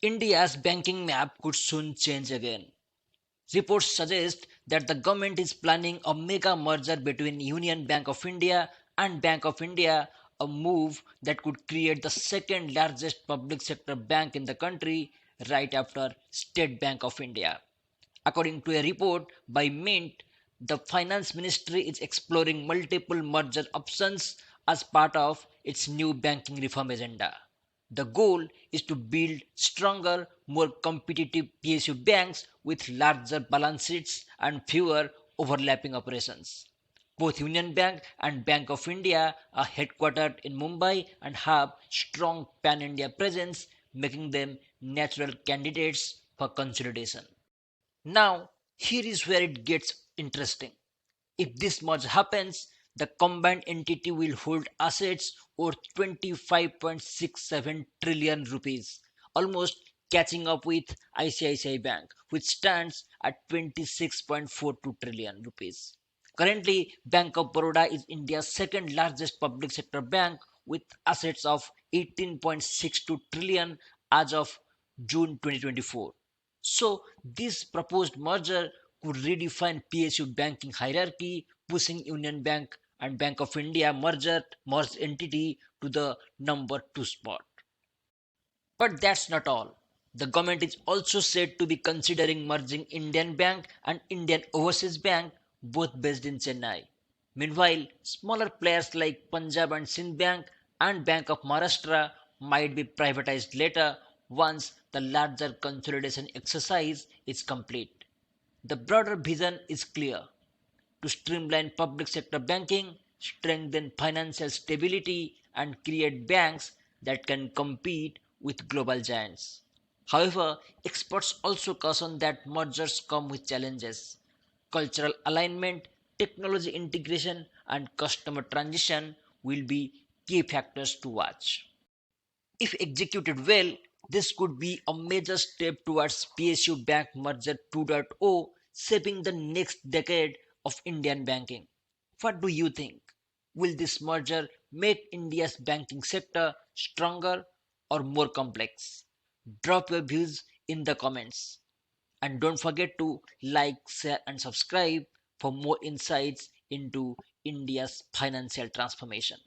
India's banking map could soon change again. Reports suggest that the government is planning a mega merger between Union Bank of India and Bank of India, a move that could create the second largest public sector bank in the country right after State Bank of India. According to a report by Mint, the finance ministry is exploring multiple merger options as part of its new banking reform agenda. The goal is to build stronger, more competitive PSU banks with larger balance sheets and fewer overlapping operations. Both Union Bank and Bank of India are headquartered in Mumbai and have strong pan India presence, making them natural candidates for consolidation. Now, here is where it gets interesting. If this merge happens, the combined entity will hold assets worth 25.67 trillion rupees, almost catching up with ICICI Bank, which stands at 26.42 trillion rupees. Currently, Bank of Baroda is India's second largest public sector bank with assets of 18.62 trillion as of June 2024. So, this proposed merger could redefine PSU banking hierarchy, pushing Union Bank and Bank of India merged entity to the number 2 spot. But that's not all. The government is also said to be considering merging Indian Bank and Indian Overseas Bank, both based in Chennai. Meanwhile, smaller players like Punjab and Sindh Bank and Bank of Maharashtra might be privatized later once the larger consolidation exercise is complete. The broader vision is clear: to streamline public sector banking, strengthen financial stability, and create banks that can compete with global giants. However, experts also caution that mergers come with challenges. Cultural alignment, technology integration, and customer transition will be key factors to watch. If executed well, this could be a major step towards PSU Bank Merger 2.0, shaping the next decade of Indian banking. What do you think? Will this merger make India's banking sector stronger or more complex? Drop your views in the comments. And don't forget to like, share, and subscribe for more insights into India's financial transformation.